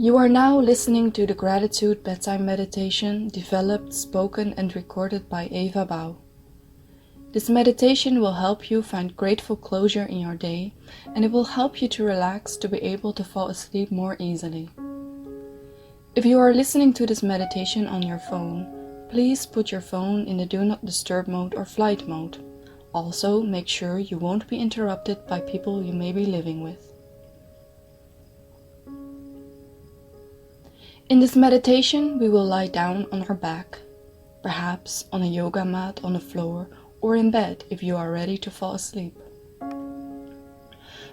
You are now listening to the Gratitude Bedtime Meditation developed, spoken and recorded by Eva Bouw. This meditation will help you find grateful closure in your day, and it will help you to relax to be able to fall asleep more easily. If you are listening to this meditation on your phone, please put your phone in the Do Not Disturb mode or flight mode. Also, make sure you won't be interrupted by people you may be living with. In this meditation, we will lie down on our back, perhaps on a yoga mat on the floor or in bed if you are ready to fall asleep.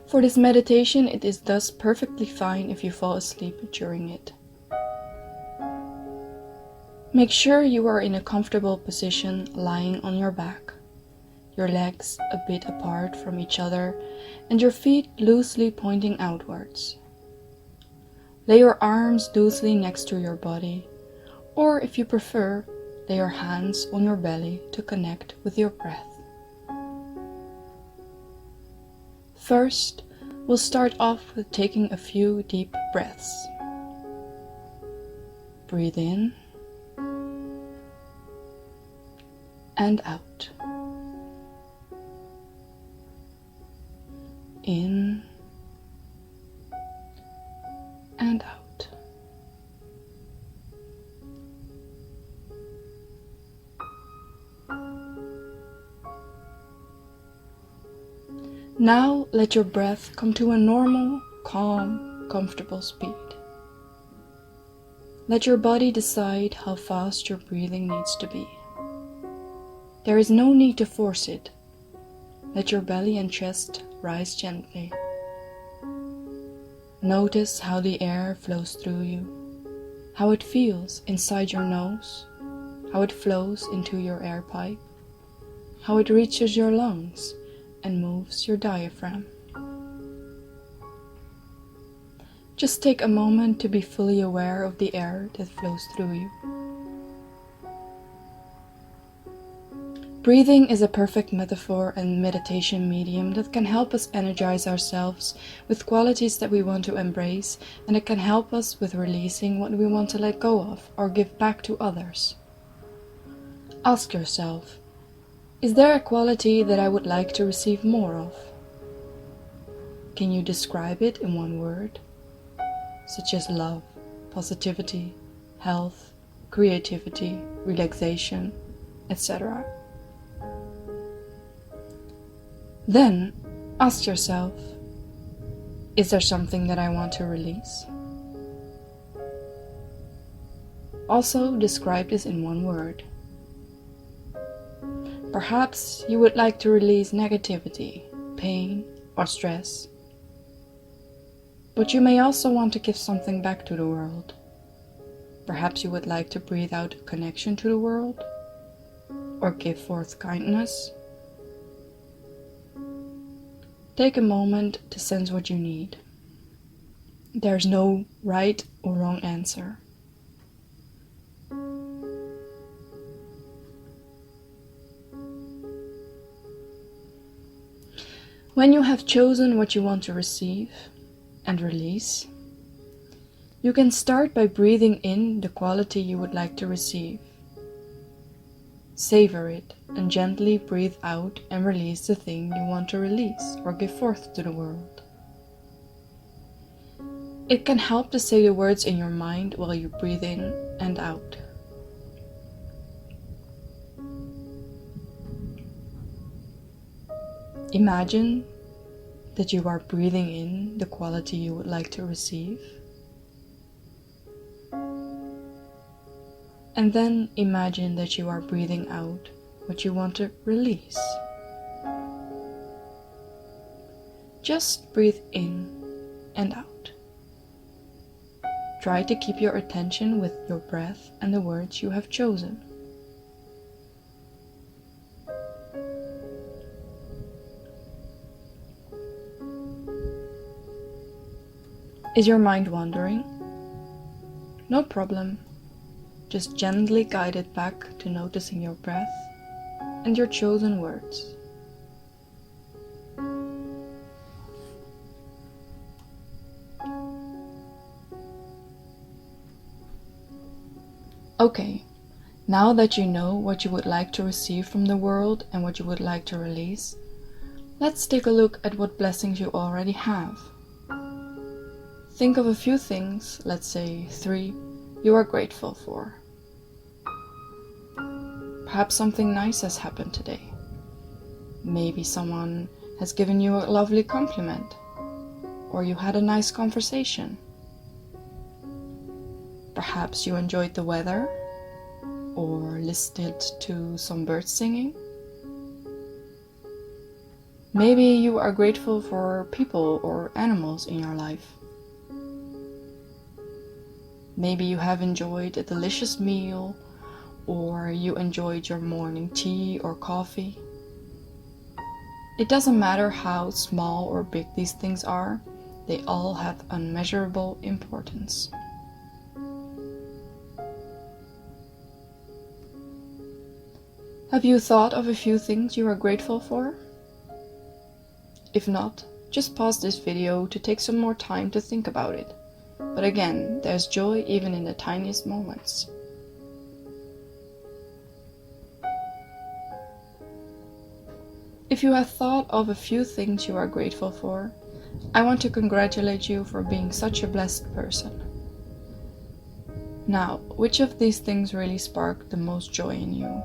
For this meditation, it is thus perfectly fine if you fall asleep during it. Make sure you are in a comfortable position lying on your back, your legs a bit apart from each other and your feet loosely pointing outwards. Lay your arms loosely next to your body, or if you prefer, lay your hands on your belly to connect with your breath. First, we'll start off with taking a few deep breaths. Breathe in and out. In and out. Now let your breath come to a normal, calm, comfortable speed. Let your body decide how fast your breathing needs to be. There is no need to force it. Let your belly and chest rise gently. Notice how the air flows through you, how it feels inside your nose, how it flows into your air pipe, how it reaches your lungs and moves your diaphragm. Just take a moment to be fully aware of the air that flows through you. Breathing is a perfect metaphor and meditation medium that can help us energize ourselves with qualities that we want to embrace, and it can help us with releasing what we want to let go of or give back to others. Ask yourself, is there a quality that I would like to receive more of? Can you describe it in one word, such as love, positivity, health, creativity, relaxation, etc.? Then, ask yourself, is there something that I want to release? Also, describe this in one word. Perhaps you would like to release negativity, pain, or stress. But you may also want to give something back to the world. Perhaps you would like to breathe out a connection to the world, or give forth kindness. Take a moment to sense what you need. There's no right or wrong answer. When you have chosen what you want to receive and release, you can start by breathing in the quality you would like to receive. Savor it and gently breathe out and release the thing you want to release or give forth to the world. It can help to say the words in your mind while you breathe in and out. Imagine that you are breathing in the quality you would like to receive. And then imagine that you are breathing out what you want to release. Just breathe in and out. Try to keep your attention with your breath and the words you have chosen. Is your mind wandering? No problem. Just gently guide it back to noticing your breath and your chosen words. Okay, now that you know what you would like to receive from the world and what you would like to release, let's take a look at what blessings you already have. Think of a few things, let's say 3, you are grateful for. Perhaps something nice has happened today. Maybe someone has given you a lovely compliment, or you had a nice conversation. Perhaps you enjoyed the weather, or listened to some birds singing. Maybe you are grateful for people or animals in your life. Maybe you have enjoyed a delicious meal, or you enjoyed your morning tea or coffee. It doesn't matter how small or big these things are, they all have unmeasurable importance. Have you thought of a few things you are grateful for? If not, just pause this video to take some more time to think about it. But again, there's joy even in the tiniest moments. If you have thought of a few things you are grateful for, I want to congratulate you for being such a blessed person. Now, which of these things really sparked the most joy in you?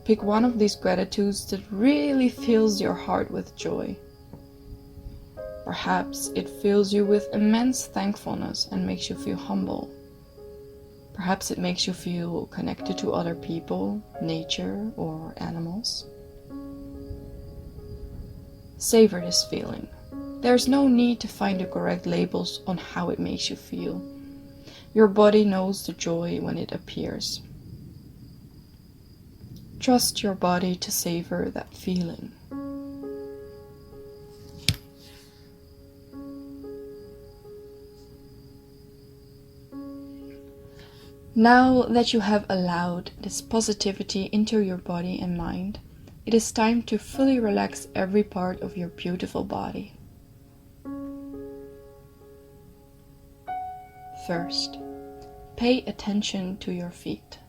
Pick one of these gratitudes that really fills your heart with joy. Perhaps it fills you with immense thankfulness and makes you feel humble. Perhaps it makes you feel connected to other people, nature, or animals. Savor this feeling. There's no need to find the correct labels on how it makes you feel. Your body knows the joy when it appears. Trust your body to savor that feeling. Now that you have allowed this positivity into your body and mind, it is time to fully relax every part of your beautiful body. First, pay attention to your feet.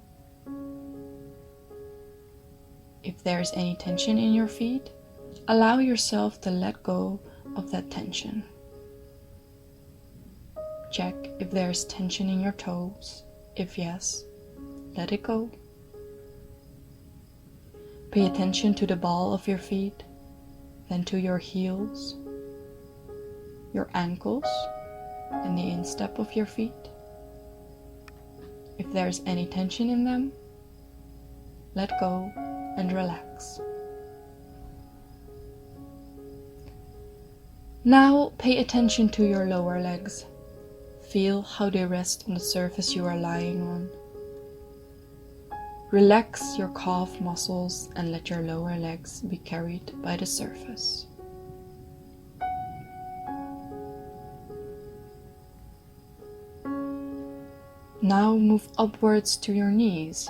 If there is any tension in your feet, allow yourself to let go of that tension. Check if there is tension in your toes. If yes, let it go. Pay attention to the ball of your feet, then to your heels, your ankles, and the instep of your feet. If there is any tension in them, let go and relax. Now pay attention to your lower legs. Feel how they rest on the surface you are lying on. Relax your calf muscles and let your lower legs be carried by the surface. Now move upwards to your knees.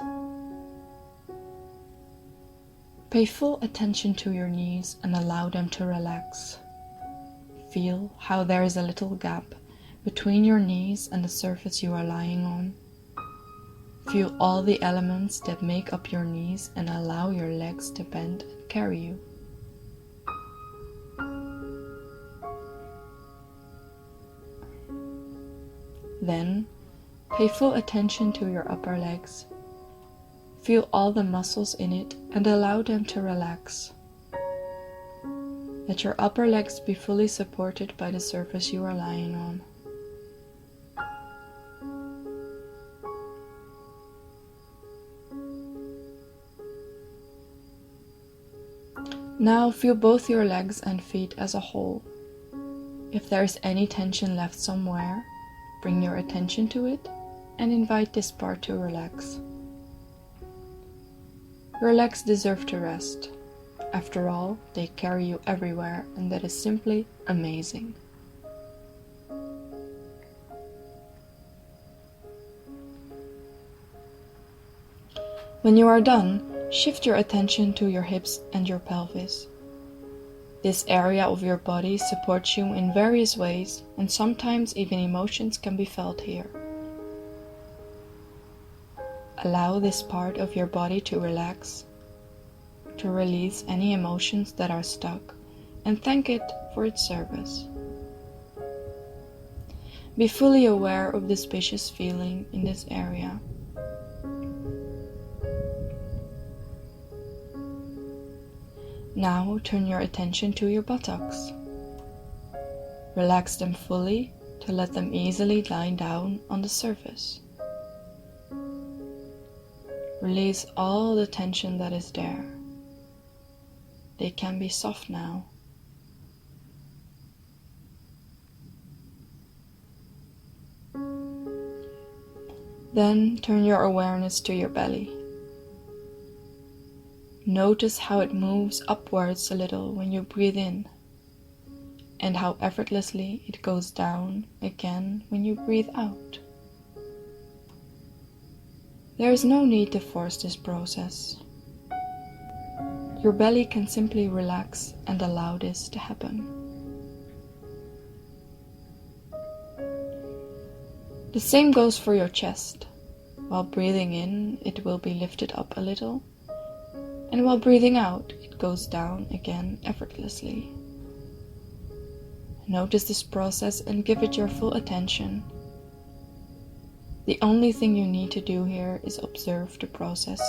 Pay full attention to your knees and allow them to relax. Feel how there is a little gap between your knees and the surface you are lying on. Feel all the elements that make up your knees and allow your legs to bend and carry you. Then, pay full attention to your upper legs. Feel all the muscles in it and allow them to relax. Let your upper legs be fully supported by the surface you are lying on. Now feel both your legs and feet as a whole. If there is any tension left somewhere, bring your attention to it and invite this part to relax. Your legs deserve to rest. After all, they carry you everywhere, and that is simply amazing. When you are done, shift your attention to your hips and your pelvis. This area of your body supports you in various ways, and sometimes even emotions can be felt here. Allow this part of your body to relax, to release any emotions that are stuck, and thank it for its service. Be fully aware of the spacious feeling in this area. Now turn your attention to your buttocks. Relax them fully to let them easily lie down on the surface. Release all the tension that is there. They can be soft now. Then turn your awareness to your belly. Notice how it moves upwards a little when you breathe in, and how effortlessly it goes down again when you breathe out. There is no need to force this process. Your belly can simply relax and allow this to happen. The same goes for your chest. While breathing in, it will be lifted up a little, and while breathing out, it goes down again effortlessly. Notice this process and give it your full attention. The only thing you need to do here is observe the process.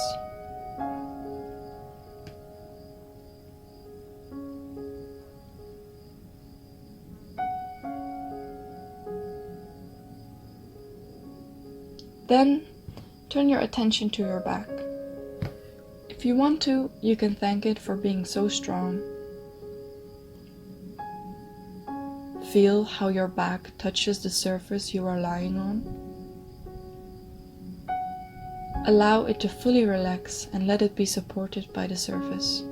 Then, turn your attention to your back. If you want to, you can thank it for being so strong. Feel how your back touches the surface you are lying on. Allow it to fully relax and let it be supported by the surface.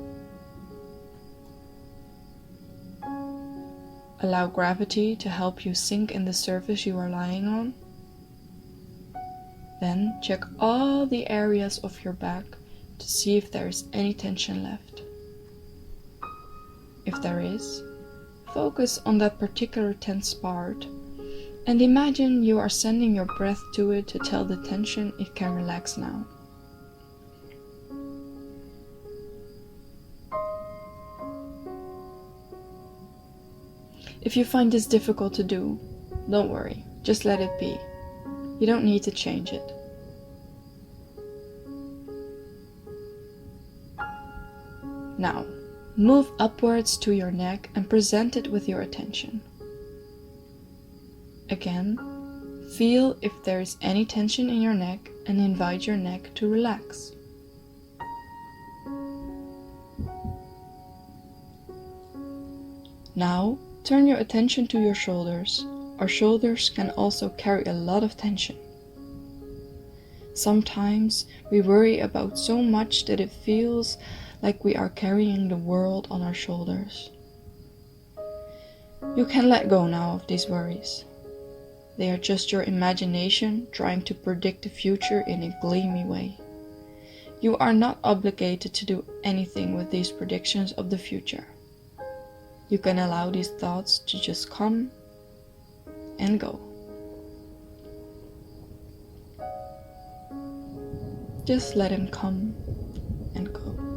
Allow gravity to help you sink in the surface you are lying on. Then check all the areas of your back to see if there is any tension left. If there is, focus on that particular tense part and imagine you are sending your breath to it to tell the tension it can relax now. If you find this difficult to do, don't worry, just let it be. You don't need to change it. Now, move upwards to your neck and present it with your attention. Again, feel if there is any tension in your neck and invite your neck to relax. Now, turn your attention to your shoulders. Our shoulders can also carry a lot of tension. Sometimes we worry about so much that it feels like we are carrying the world on our shoulders. You can let go now of these worries. They are just your imagination trying to predict the future in a gleamy way. You are not obligated to do anything with these predictions of the future. You can allow these thoughts to just come and go. Just let them come and go.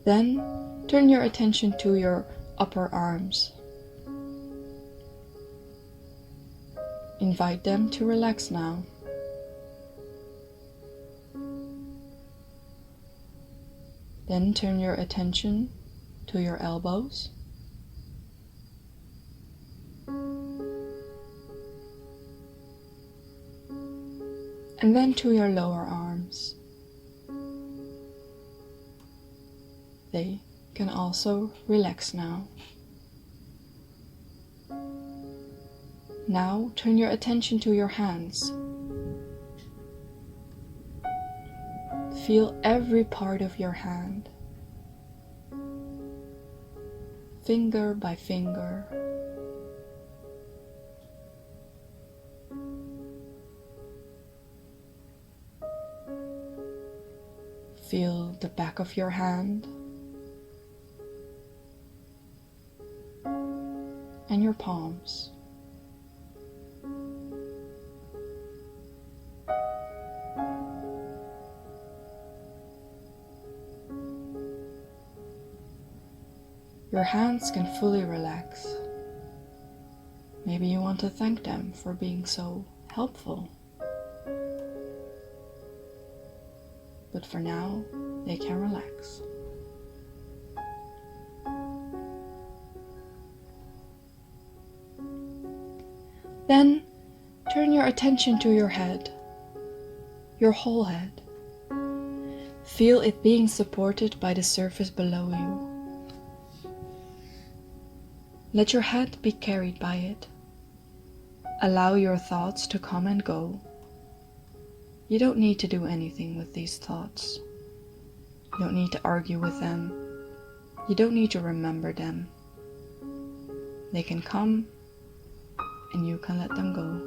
Then turn your attention to your upper arms. Invite them to relax now. Then turn your attention to your elbows. And then to your lower arms. They can also relax now. Now turn your attention to your hands. Feel every part of your hand, finger by finger. Feel the back of your hand, your palms. Your hands can fully relax. Maybe you want to thank them for being so helpful. But for now, they can relax. Then turn your attention to your head, your whole head. Feel it being supported by the surface below you. Let your head be carried by it. Allow your thoughts to come and go. You don't need to do anything with these thoughts. You don't need to argue with them. You don't need to remember them. They can come and you can let them go.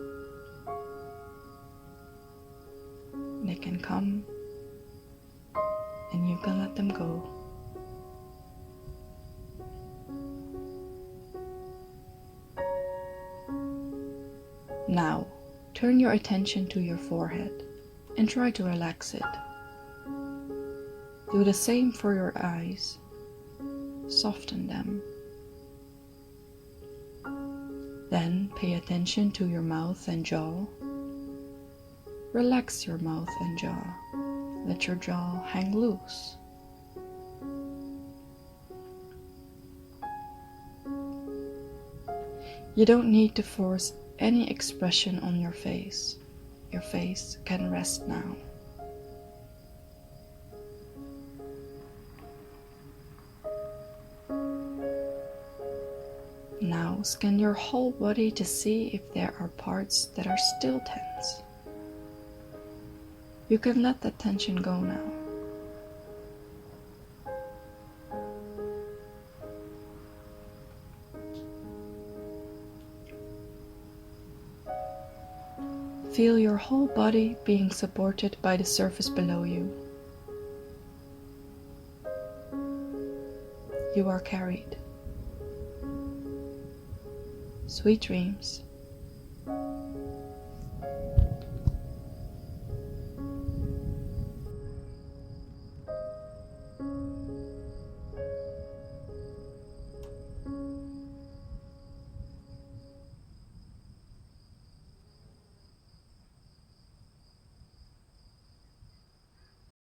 They can come and you can let them go. Now, turn your attention to your forehead and try to relax it. Do the same for your eyes. Soften them. Then pay attention to your mouth and jaw. Relax your mouth and jaw. Let your jaw hang loose. You don't need to force any expression on your face. Your face can rest now. Now scan your whole body to see if there are parts that are still tense. You can let that tension go now. Feel your whole body being supported by the surface below you. You are carried. Sweet dreams.